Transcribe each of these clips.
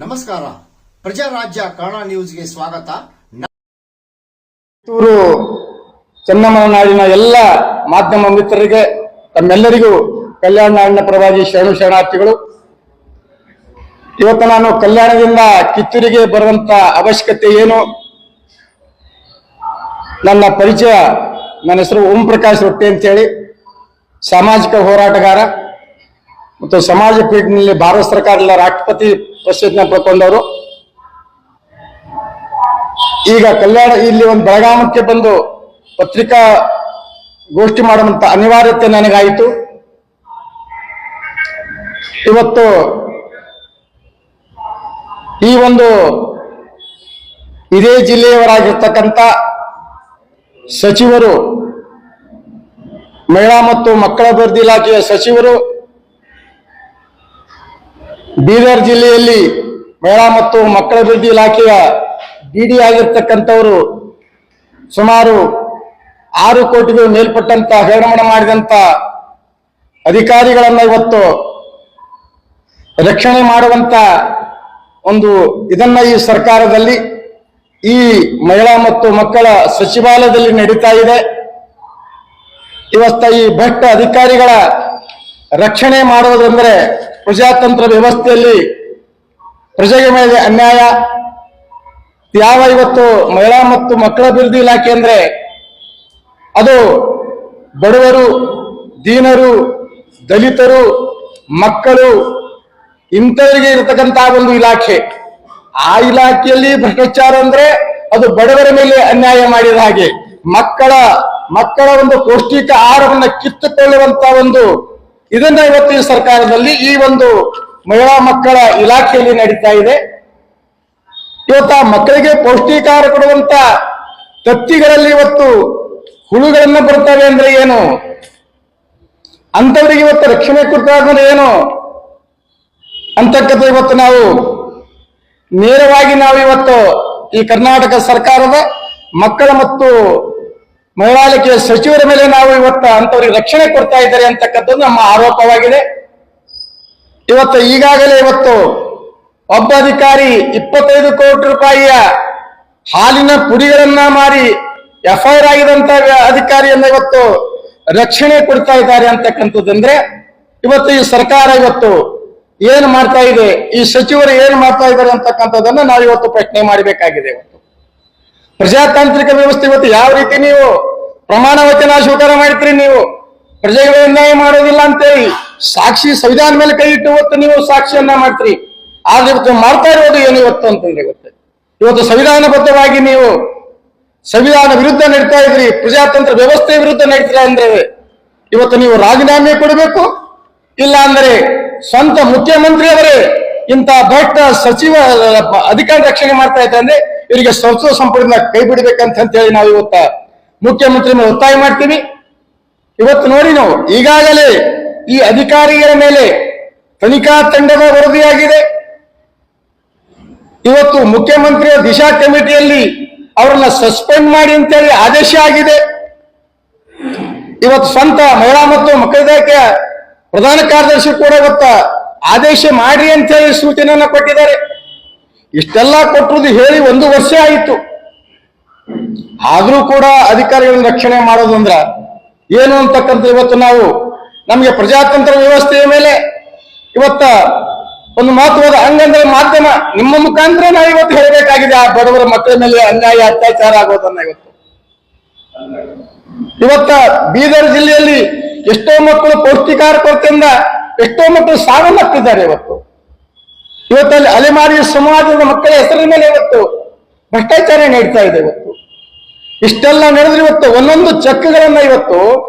ನಮಸ್ಕಾರ, ಪ್ರಜಾರಾಜ್ಯ ಕನ್ನಡ ನ್ಯೂಸ್ಗೆ ಸ್ವಾಗತ. ಕಿತ್ತೂರು ಚೆನ್ನಮ್ಮನ ನಾಡಿನ ಎಲ್ಲ ಮಾಧ್ಯಮ ಮಿತ್ರರಿಗೆ ತಮ್ಮೆಲ್ಲರಿಗೂ ಕಲ್ಯಾಣ ನಾಡಿನ ಪರವಾಗಿ ಶರಣಾರ್ಥಿಗಳು. ಇವತ್ತು ನಾನು ಕಲ್ಯಾಣದಿಂದ ಕಿತ್ತೂರಿಗೆ ಬರುವಂತ ಅವಶ್ಯಕತೆ ಏನು, ನನ್ನ ಪರಿಚಯ, ನನ್ನ ಹೆಸರು ಓಂ ಪ್ರಕಾಶ್ ರೊಟ್ಟಿ ಅಂತೇಳಿ, ಸಾಮಾಜಿಕ ಹೋರಾಟಗಾರ ಮತ್ತು ಸಮಾಜ ಪೀಠದಲ್ಲಿ ಭಾರತ ಸರ್ಕಾರದ ರಾಷ್ಟ್ರಪತಿ ಪ್ರಶಸ್ತಿನ ಪಡ್ಕೊಂಡವರು. ಈಗ ಕಲ್ಯಾಣ ಇಲ್ಲಿ ಒಂದು ಬೆಳಗಾಮಕ್ಕೆ ಬಂದು ಪತ್ರಿಕಾ ಗೋಷ್ಠಿ ಮಾಡುವಂತ ಅನಿವಾರ್ಯತೆ ನನಗಾಯಿತು. ಇವತ್ತು ಈ ಒಂದು ಇದೇ ಜಿಲ್ಲೆಯವರಾಗಿರ್ತಕ್ಕಂಥ ಸಚಿವರು, ಮಹಿಳಾ ಮತ್ತು ಮಕ್ಕಳ ಅಭಿವೃದ್ಧಿ ಇಲಾಖೆಯ ಸಚಿವರು, ಬೀದರ್ ಜಿಲ್ಲೆಯಲ್ಲಿ ಮಹಿಳಾ ಮತ್ತು ಮಕ್ಕಳ ಅಭಿವೃದ್ಧಿ ಇಲಾಖೆಯ ಡಿಡಿ ಆಗಿರ್ತಕ್ಕಂಥವರು ಸುಮಾರು 6 ಕೋಟಿಗೂ ಮೇಲ್ಪಟ್ಟಂತ ಹಗರಣ ಮಾಡಿದಂತ ಅಧಿಕಾರಿಗಳನ್ನ ಇವತ್ತು ರಕ್ಷಣೆ ಮಾಡುವಂತ ಒಂದು ಇದನ್ನ ಈ ಸರ್ಕಾರದಲ್ಲಿ, ಈ ಮಹಿಳಾ ಮತ್ತು ಮಕ್ಕಳ ಸಚಿವಾಲಯದಲ್ಲಿ ನಡೀತಾ ಇದೆ. ಇವತ್ತ ಈ ಭ್ರಷ್ಟ ಅಧಿಕಾರಿಗಳ ರಕ್ಷಣೆ ಮಾಡುವುದಂದ್ರೆ ಪ್ರಜಾತಂತ್ರ ವ್ಯವಸ್ಥೆಯಲ್ಲಿ ಪ್ರಜೆಗೆ ಮೇಲೆ ಅನ್ಯಾಯ. ಯಾವ ಇವತ್ತು ಮಹಿಳಾ ಮತ್ತು ಮಕ್ಕಳ ಅಭಿವೃದ್ಧಿ ಇಲಾಖೆ ಅಂದ್ರೆ ಅದು ಬಡವರು, ದೀನರು, ದಲಿತರು, ಮಕ್ಕಳು ಇಂಥವರಿಗೆ ಇರತಕ್ಕಂತಹ ಒಂದು ಇಲಾಖೆ. ಆ ಇಲಾಖೆಯಲ್ಲಿ ಭ್ರಷ್ಟಾಚಾರ ಅಂದ್ರೆ ಅದು ಬಡವರ ಮೇಲೆ ಅನ್ಯಾಯ ಮಾಡಿದ ಹಾಗೆ, ಮಕ್ಕಳ ಒಂದು ಪೌಷ್ಟಿಕ ಆಹಾರವನ್ನು ಕಿತ್ತುಕೊಳ್ಳುವಂತ ಒಂದು ಇದನ್ನ ಇವತ್ತು ಈ ಸರ್ಕಾರದಲ್ಲಿ ಈ ಒಂದು ಮಹಿಳಾ ಮಕ್ಕಳ ಇಲಾಖೆಯಲ್ಲಿ ನಡೀತಾ ಇದೆ. ಇವತ್ತು ಆ ಮಕ್ಕಳಿಗೆ ಪೌಷ್ಟಿಕಾಹಾರ ಕೊಡುವಂತ ತತ್ತಿಗಳಲ್ಲಿ ಇವತ್ತು ಹುಳುಗಳನ್ನ ಬರ್ತವೆ ಅಂದ್ರೆ ಏನು, ಅಂತವರಿಗೆ ಇವತ್ತು ರಕ್ಷಣೆ ಕೊಡ್ತಾ ಅಂದ್ರೆ ಏನು ಅಂತಕ್ಕಂಥ ಇವತ್ತು ನಾವು ನೇರವಾಗಿ ಇವತ್ತು ಈ ಕರ್ನಾಟಕ ಸರ್ಕಾರದ ಮಕ್ಕಳ ಮತ್ತು ಮಹಿಳಾ ಇಲಾಖೆಯ ಸಚಿವರ ಮೇಲೆ ನಾವು ಇವತ್ತು ಅಂತವರಿಗೆ ರಕ್ಷಣೆ ಕೊಡ್ತಾ ಇದ್ದಾರೆ ಅಂತಕ್ಕಂಥದ್ದು ನಮ್ಮ ಆರೋಪವಾಗಿದೆ. ಇವತ್ತು ಈಗಾಗಲೇ ಇವತ್ತು ಒಬ್ಬ ಅಧಿಕಾರಿ 25 ಕೋಟಿ ರೂಪಾಯಿಯ ಹಾಲಿನ ಪುಡಿಗಳನ್ನ ಮಾರಿ FIR ಆಗಿದಂತ ಅಧಿಕಾರಿಯನ್ನ ಇವತ್ತು ರಕ್ಷಣೆ ಕೊಡ್ತಾ ಇದ್ದಾರೆ ಅಂತಕ್ಕಂಥದ್ದಂದ್ರೆ ಇವತ್ತು ಈ ಸರ್ಕಾರ ಇವತ್ತು ಏನು ಮಾಡ್ತಾ ಇದೆ, ಈ ಸಚಿವರು ಏನು ಮಾಡ್ತಾ ಇದ್ದಾರೆ ಅಂತಕ್ಕಂಥದ್ದನ್ನ ನಾವು ಇವತ್ತು ಪ್ರಶ್ನೆ ಮಾಡಬೇಕಾಗಿದೆ. ಇವತ್ತು ಪ್ರಜಾತಾಂತ್ರಿಕ ವ್ಯವಸ್ಥೆ ಇವತ್ತು ಯಾವ ರೀತಿ ನೀವು ಪ್ರಮಾಣ ವಚನ ಸ್ವೀಕಾರ ಮಾಡ್ತೀರಿ, ನೀವು ಪ್ರಜೆಗಳ ಅನ್ಯಾಯ ಮಾಡೋದಿಲ್ಲ ಅಂತೇಳಿ ಸಾಕ್ಷಿ ಸಂವಿಧಾನ ಮೇಲೆ ಕೈ ಇಟ್ಟು ಇವತ್ತು ನೀವು ಸಾಕ್ಷಿಯನ್ನ ಮಾಡ್ತೀರಿ. ಆದ್ರೆ ಇವತ್ತು ಮಾಡ್ತಾ ಇರೋದು ಏನು ಇವತ್ತು ಅಂತಂದ್ರೆ ಇವತ್ತು ಸಂವಿಧಾನಬದ್ಧವಾಗಿ ನೀವು ಸಂವಿಧಾನ ವಿರುದ್ಧ ನಡೀತಾ ಇದ್ರಿ, ಪ್ರಜಾತಂತ್ರ ವ್ಯವಸ್ಥೆ ವಿರುದ್ಧ ನಡೀತೀರಾ ಅಂದ್ರೆ ಇವತ್ತು ನೀವು ರಾಜೀನಾಮೆ ಕೊಡಬೇಕು. ಇಲ್ಲ ಅಂದ್ರೆ ಸ್ವಂತ ಮುಖ್ಯಮಂತ್ರಿಯವರೇ ಇಂಥ ಭ್ರಷ್ಟ ಸಚಿವ ಅಧಿಕಾರ ರಕ್ಷಣೆ ಮಾಡ್ತಾ ಇದ್ದಾರೆ ಅಂದ್ರೆ ಇವರಿಗೆ ಸಂಸದ ಸಂಪುಟದಿಂದ ಕೈ ಬಿಡಬೇಕಂತ ಹೇಳಿ ನಾವು ಇವತ್ತು ಮುಖ್ಯಮಂತ್ರಿ ಮೇಲೆ ಒತ್ತಾಯ ಮಾಡ್ತೀವಿ. ಇವತ್ತು ನೋಡಿ, ನಾವು ಈಗಾಗಲೇ ಈ ಅಧಿಕಾರಿಗಳ ಮೇಲೆ ತನಿಖಾ ತಂಡದ ವರದಿಯಾಗಿದೆ. ಇವತ್ತು ಮುಖ್ಯಮಂತ್ರಿಯ ದಿಶಾ ಕಮಿಟಿಯಲ್ಲಿ ಅವರನ್ನ ಸಸ್ಪೆಂಡ್ ಮಾಡಿ ಅಂತೇಳಿ ಆದೇಶ ಆಗಿದೆ. ಇವತ್ತು ಸ್ವಂತ ಮಹಿಳಾ ಮತ್ತು ಮಕ್ಕಳ ಇಲಾಖೆಯ ಪ್ರಧಾನ ಕಾರ್ಯದರ್ಶಿ ಕೂಡ ಇವತ್ತು ಆದೇಶ ಮಾಡಿ ಅಂತೇಳಿ ಸೂಚನೆಯನ್ನ ಕೊಟ್ಟಿದ್ದಾರೆ. ಇಷ್ಟೆಲ್ಲ ಕೊಟ್ಟರುದು ಹೇಳಿ 1 ವರ್ಷ ಆಯಿತು. ಆದ್ರೂ ಕೂಡ ಅಧಿಕಾರಿಗಳನ್ನ ರಕ್ಷಣೆ ಮಾಡೋದಂದ್ರ ಏನು ಅಂತಕ್ಕಂಥ ಇವತ್ತು ನಾವು ನಮಗೆ ಪ್ರಜಾತಂತ್ರ ವ್ಯವಸ್ಥೆಯ ಮೇಲೆ ಇವತ್ತ ಒಂದು ಮಹತ್ವದ ಅಂಗಂದ್ರೆ ಮಾಧ್ಯಮ, ನಿಮ್ಮ ಮುಖಾಂತರ ನಾವು ಇವತ್ತು ಹೇಳಬೇಕಾಗಿದೆ. ಆ ಬಡವರ ಮಕ್ಕಳ ಮೇಲೆ ಅನ್ಯಾಯ ಅತ್ಯಾಚಾರ ಆಗೋದನ್ನ ಇವತ್ತ ಬೀದರ್ ಜಿಲ್ಲೆಯಲ್ಲಿ ಎಷ್ಟೋ ಮಕ್ಕಳು ಪೌಷ್ಟಿಕಾಹಾರ ಕೊರತೆಯಿಂದ ಎಷ್ಟೋ ಮಕ್ಕಳು ಸಾವನ್ನಪ್ಪಿದ್ದಾರೆ. ಇವತ್ತಲ್ಲಿ ಅಲೆಮಾರಿ ಸಮಾಜದ ಮಕ್ಕಳ ಹೆಸರಿನ ಮೇಲೆ ಇವತ್ತು ಭ್ರಷ್ಟಾಚಾರ ನಡೀತಾ ಇದೆ. ಇಷ್ಟೆಲ್ಲ ನಡೆದ್ರೆ ಇವತ್ತು ಒಂದೊಂದು ಚೆಕ್ಗಳನ್ನ ಇವತ್ತು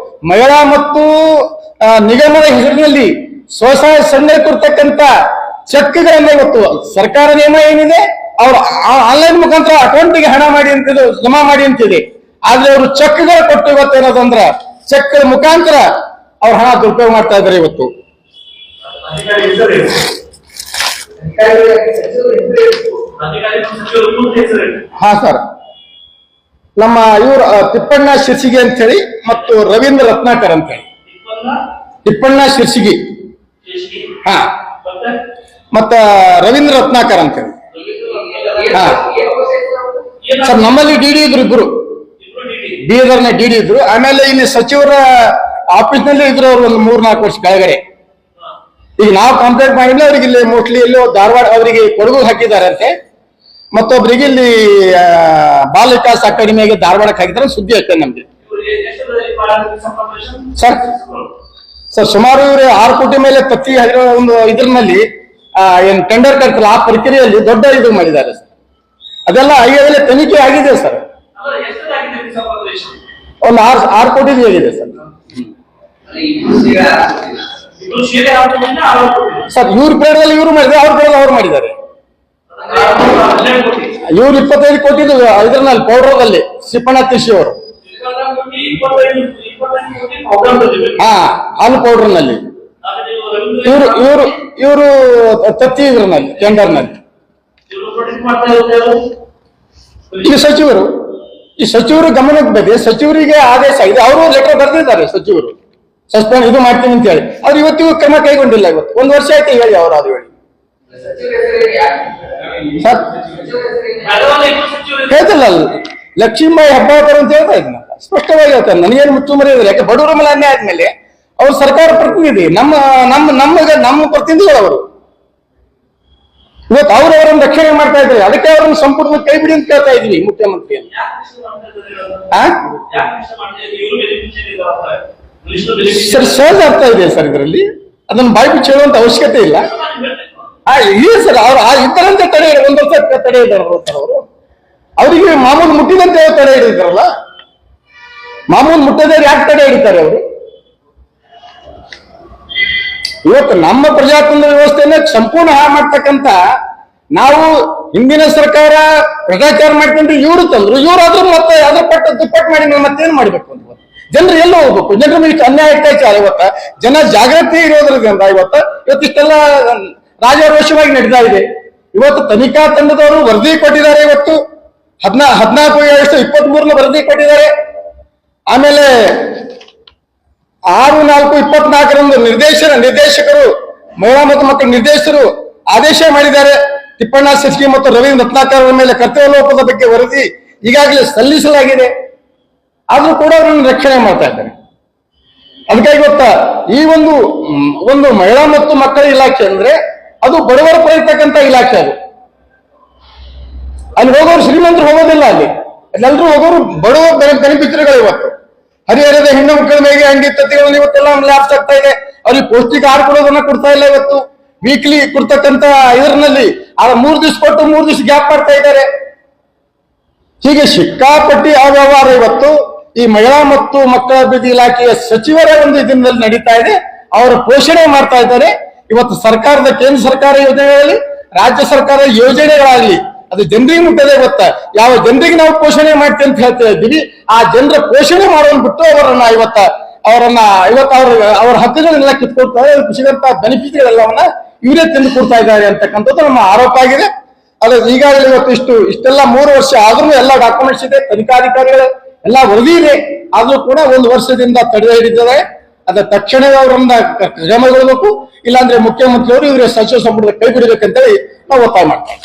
ಮಹಿಳಾ ಮತ್ತು ನಿಗಮದ ಹೆಸರಿನಲ್ಲಿ ಸ್ವಸಹಾಯ ಸಂಘ ಕೊಡ್ತಕ್ಕಂಥ ಚೆಕ್ಗಳನ್ನ ಇವತ್ತು ಸರ್ಕಾರ ನಿಯಮ ಏನಿದೆ, ಅವ್ರು ಆನ್ಲೈನ್ ಮುಖಾಂತರ ಅಕೌಂಟ್ಗೆ ಹಣ ಮಾಡಿ ಅಂತಿದೆ, ಜಮಾ ಮಾಡಿ ಅಂತಿದೆ. ಆದ್ರೆ ಅವರು ಚೆಕ್ಗಳು ಕೊಟ್ಟು ಇವತ್ತು ಏನದಂದ್ರ ಚೆಕ್ ಮುಖಾಂತರ ಅವ್ರ ಹಣ ದುರುಪಯೋಗ ಮಾಡ್ತಾ ಇದ್ದಾರೆ. ಇವತ್ತು ಹಾ ಸರ್, ನಮ್ಮ ಇವರು ತಿಪ್ಪಣ್ಣ ಶಿರ್ಸಿಗೆ ಅಂತ ಹೇಳಿ ಮತ್ತು ರವೀಂದ್ರ ರತ್ನಾಕರ್ ಅಂತ ಹೇಳಿ. ತಿಪ್ಪಣ್ಣ ಶಿರ್ಸಿಗಿ, ಹಾ, ಮತ್ತ ರವೀಂದ್ರ ರತ್ನಾಕರ್ ಅಂತ ಹೇಳಿ. ಹಾ ಸರ್, ನಮ್ಮಲ್ಲಿ ಡಿಡಿ ಇದ್ರು ಇಬ್ರು, ಬೀದರ್ನ ಡಿಡಿ ಇದ್ರು. ಆಮೇಲೆ ಇಲ್ಲಿ ಸಚಿವರ ಆಫೀಸ್ ನಲ್ಲಿ ಇದ್ರು ಅವ್ರು ಒಂದು 3-4 ವರ್ಷ ಕೆಳಗಡೆ. ಈಗ ನಾವು ಕಂಪ್ಲೇಂಟ್ ಮಾಡಿದ್ರೆ ಅವ್ರಿಗೆ ಇಲ್ಲಿ ಮೋಸ್ಟ್ಲಿ ಎಲ್ಲೋ ಧಾರವಾಡ ಅವರಿಗೆ ಕೊಡಗು ಹಾಕಿದ್ದಾರೆ ಅಂತೆ, ಮತ್ತೊಬ್ಬರಿಗೆ ಇಲ್ಲಿ ಬಾಲ ವಿಕಾಸ್ ಅಕಾಡೆಮಿಗೆ ಧಾರವಾಡಕ್ಕೆ ಹಾಕಿದ್ರೆ ಸುದ್ದಿ ಆಗ್ತದೆ ನಮ್ಗೆ. ಸರ್ ಸರ್ ಸುಮಾರು ಇವರು 6 ಕೋಟಿ ಮೇಲೆ ತತ್ತಿ ಒಂದು ಇದ್ರಲ್ಲಿ ಏನ್ ಟೆಂಡರ್ ಕರ್ತಲ್ಲ ಆ ಪ್ರಕ್ರಿಯೆಯಲ್ಲಿ ದೊಡ್ಡ ಇದು ಮಾಡಿದ್ದಾರೆ ಸರ್. ಅದೆಲ್ಲ ಈಗಾಗಲೇ ತನಿಖೆ ಆಗಿದೆ ಸರ್. ಒಂದು 6 ಕೋಟಿ ಆಗಿದೆ ಸರ್. ಸರ್ ಇವ್ರ ಪೇಡಲ್ಲಿ ಇವ್ರು ಮಾಡಿದ್ದಾರೆ, ಅವ್ರ ಪೇಡಲ್ಲಿ ಅವ್ರು ಮಾಡಿದ್ದಾರೆ. ಇವ್ರು 25 ಕೋಟಿ ಇದ್ರಲ್ಲಿ ಪೌಡ್ರದಲ್ಲಿ ಸಿಪ್ಪಣ್ಣ ತಿರ್ಸಿ ಅವರು, ಹಾ, ಹಾಲು ಪೌಡರ್ನಲ್ಲಿ. ಇವರು ತತ್ತಿ ಇದ್ರಲ್ಲಿ ಟೆಂಡರ್ನಲ್ಲಿ. ಈ ಸಚಿವರು ಗಮನಕ್ಕೆ ಬಂದಿದೆ, ಸಚಿವರಿಗೆ ಆದೇಶ ಆಗಿದೆ. ಅವರು ಲೆಟರ್ ಬರೆದಿದ್ದಾರೆ ಸಚಿವರು, ಸಸ್ಪೆಂಡ್ ಇದು ಮಾಡ್ತೀನಿ ಅಂತ ಹೇಳಿ. ಅವ್ರು ಇವತ್ತಿಗೂ ಕ್ರಮ ಕೈಗೊಂಡಿಲ್ಲ. ಇವತ್ತು 1 ವರ್ಷ ಆಯ್ತು ಹೇಳಿ ಅವರು ಅದು ಹೇಳಿ. ಸರ್ ಹೇಳ್ತಿಲ್ಲ, ಲಕ್ಷ್ಮೀಬಾಯಿ ಹೆಬ್ಬಾಳ್ಕರ್ ಅಂತ ಹೇಳ್ತಾ ಇದ್ದೀನಿ, ಸ್ಪಷ್ಟವಾಗಿ ಹೇಳ್ತಾರೆ. ನನಗೇನು ಮುಚ್ಚುಮರಿ ಇದ್ರೆ, ಯಾಕೆ ಬಡವರ ಮೇಲೆ ಅನ್ಯಾಯ ಆದ್ಮೇಲೆ ಅವ್ರು ಸರ್ಕಾರ ಪ್ರತಿನಿಧಿ, ನಮ್ಮ ಪ್ರತಿನಿಧಿಗಳು ಅವರು. ಇವತ್ತು ಅವರವರನ್ನು ರಕ್ಷಣೆ ಮಾಡ್ತಾ ಇದ್ದಾರೆ, ಅದಕ್ಕೆ ಅವರನ್ನು ಸಂಪೂರ್ಣ ಕೈ ಬಿಡಿ ಅಂತ ಕೇಳ್ತಾ ಇದೀವಿ ಮುಖ್ಯಮಂತ್ರಿಯನ್ನು. ಸರ್ ಸಹಜ ಅರ್ಥ ಇದೆ ಸರ್ ಇದರಲ್ಲಿ, ಅದನ್ನು ಬಾಯಿ ಬಿಚ್ಚಿ ಹೇಳುವಂತ ಅವಶ್ಯಕತೆ ಇಲ್ಲ. ಇಲ್ಲ ಸರ್, ಅವ್ರು ಇದ್ದರಂತೆ ತಡೆ 1 ವರ್ಷ ತಡೆ ಇದ್ದಾರೆ ಅವರು. ಅವರಿಗೆ ಮಾಮೂಲು ಮುಟ್ಟಿದಂತೆ ತಡೆ ಹಿಡಿದಾರಲ್ಲ, ಮಾಮೂಲು ಮುಟ್ಟದೇ ಯಾಕೆ ತಡೆ ಹಿಡಿತಾರೆ ಅವರು? ಇವತ್ತು ನಮ್ಮ ಪ್ರಜಾತಂತ್ರ ವ್ಯವಸ್ಥೆಯನ್ನ ಸಂಪೂರ್ಣ ಹಾಳು ಮಾಡ್ತಕ್ಕಂಥ ನಾವು ಹಿಂದಿನ ಸರ್ಕಾರ ಭ್ರಷ್ಟಾಚಾರ ಮಾಡ್ಕೊಂಡ್ರೆ ಇವರು ತಂದ್ರು, ಇವರಾದ್ರೂ ಮತ್ತೆ ಅದ್ರ ಪಟ್ಟು ದುಪ್ಪಟ್ಟು ಮಾಡಿ ನಾವು ಮತ್ತೇನ್ ಮಾಡ್ಬೇಕು ಅಂತ ಜನರು ಎಲ್ಲ ಹೋಗ್ಬೇಕು. ಜನರು ಇಷ್ಟು ಅನ್ಯಾಯ ಅತ್ಯಾಚಾರ ಇವತ್ತ ಜನ ಜಾಗೃತಿ ಇರೋದ್ರಿಂದ ಇವತ್ತಿಷ್ಟೆಲ್ಲ ರಾಜಾರೋಷವಾಗಿ ನಡೀತಾ ಇದೆ. ಇವತ್ತು ತನಿಖಾ ತಂಡದವರು ವರದಿ ಕೊಟ್ಟಿದ್ದಾರೆ. ಇವತ್ತು 14/23 ವರದಿ ಕೊಟ್ಟಿದ್ದಾರೆ. ಆಮೇಲೆ 6/4/24 ನಿರ್ದೇಶಕರು ಮಹಿಳಾ ಮತ್ತು ಮಕ್ಕಳ ನಿರ್ದೇಶಕರು ಆದೇಶ ಮಾಡಿದ್ದಾರೆ. ತಿಪ್ಪಣ್ಣ ಶಿರ್ಸಿ ಮತ್ತು ರವೀಂದ್ರ ರತ್ನಾಕರ್ ಮೇಲೆ ಕರ್ತವ್ಯ ಲೋಪದ ಬಗ್ಗೆ ವರದಿ ಈಗಾಗಲೇ ಸಲ್ಲಿಸಲಾಗಿದೆ. ಆದ್ರೂ ಕೂಡ ಅವರನ್ನು ರಕ್ಷಣೆ ಮಾಡ್ತಾ ಇದ್ದಾರೆ. ಅದಕ್ಕಾಗಿ ಗೊತ್ತಾ, ಈ ಒಂದು ಮಹಿಳಾ ಮತ್ತು ಮಕ್ಕಳ ಇಲಾಖೆ ಅಂದ್ರೆ ಅದು ಬಡವರ ಪಡೆಯತಕ್ಕಂಥ ಇಲಾಖೆ. ಅದು ಅಲ್ಲಿ ಹೋಗೋರು ಶ್ರೀಮಂತರು ಹೋಗೋದಿಲ್ಲ, ಅಲ್ಲೆಲ್ಲರೂ ಹೋಗೋರು ಬಡವ ಬೆನಿಫಿಷರಿಗಳು. ಇವತ್ತು ಹರಿಹರದ ಹೆಣ್ಣು ಮಕ್ಕಳ ಮೇಲೆ ಅಂಗಡಿ ತತ್ತಿಗಳನ್ನು ಇವತ್ತೆಲ್ಲ ಲ್ಯಾಬ್ಸ್ ಆಗ್ತಾ ಇದೆ. ಅವ್ರಿಗೆ ಪೌಷ್ಟಿಕ ಆಹಾರ ಕೊಡೋದನ್ನ ಕೊಡ್ತಾ ಇಲ್ಲ. ಇವತ್ತು ವೀಕ್ಲಿ ಕೊಡ್ತಕ್ಕಂಥ ಇದರಲ್ಲಿ 3 ದಿವಸ ಕೊಟ್ಟು 3 ದಿವಸ ಗ್ಯಾಪ್ ಮಾಡ್ತಾ ಇದ್ದಾರೆ. ಹೀಗೆ ಸಿಕ್ಕಾಪಟ್ಟಿ ಅವ್ಯವಹಾರ ಇವತ್ತು ಈ ಮಹಿಳಾ ಮತ್ತು ಮಕ್ಕಳ ಅಭಿವೃದ್ಧಿ ಇಲಾಖೆಯ ಸಚಿವರ ಒಂದು ದಿನದಲ್ಲಿ ನಡೀತಾ ಇದೆ. ಅವರು ಪೋಷಣೆ ಮಾಡ್ತಾ ಇದ್ದಾರೆ. ಇವತ್ತು ಸರ್ಕಾರದ ಕೇಂದ್ರ ಸರ್ಕಾರ ಯೋಜನೆಗಳಲ್ಲಿ, ರಾಜ್ಯ ಸರ್ಕಾರದ ಯೋಜನೆಗಳಾಗಲಿ ಅದು ಜನರಿಗೆ ಮುಟ್ಟದೆ. ಗೊತ್ತಾ, ಯಾವ ಜನರಿಗೆ ನಾವು ಪೋಷಣೆ ಮಾಡ್ತೀವಿ ಅಂತ ಹೇಳ್ತಾ ಇದ್ದೀವಿ, ಆ ಜನರ ಪೋಷಣೆ ಮಾಡೋನ್ ಬಿಟ್ಟು ಅವರನ್ನ ಅವ್ರ ಹಕ್ಕುಗಳನ್ನೆಲ್ಲ ಕಿತ್ಕೊಡ್ತಾರೆ. ಅದಕ್ಕೆ ಸಿಗಂತ ಬೆನಿಫಿಟ್ಗಳೆಲ್ಲವನ್ನ ಇವರೇ ತಿಂದು ಕೊಡ್ತಾ ಇದ್ದಾರೆ ಅಂತಕ್ಕಂಥದ್ದು ನಮ್ಮ ಆರೋಪ ಆಗಿದೆ. ಅದು ಈಗಾಗಲೇ ಇವತ್ತು ಇಷ್ಟೆಲ್ಲ 3 ವರ್ಷ ಆದ್ರೂ ಎಲ್ಲ ಡಾಕ್ಯುಮೆಂಟ್ಸ್ ಇದೆ, ತನಿಖಾಧಿಕಾರಿಗಳು ಎಲ್ಲ ವರದಿ ಇದೆ. ಆದ್ರೂ ಕೂಡ 1 ವರ್ಷದಿಂದ ತಡೆ ಹಿಡಿದಿದ್ದಾರೆ. ಅದ ತಕ್ಷಣವೇ ಅವರನ್ನ ಕ್ರಮಗೊಳ್ಳಬೇಕು. ಇಲ್ಲಾಂದ್ರೆ ಮುಖ್ಯಮಂತ್ರಿಯವರು ಇವರೇ ಸಚಿವ ಸಂಪುಟದ ಕೈ ಬಿಡಬೇಕಂತೇಳಿ ನಾವು ಒತ್ತಾಯ ಮಾಡ್ತೇವೆ.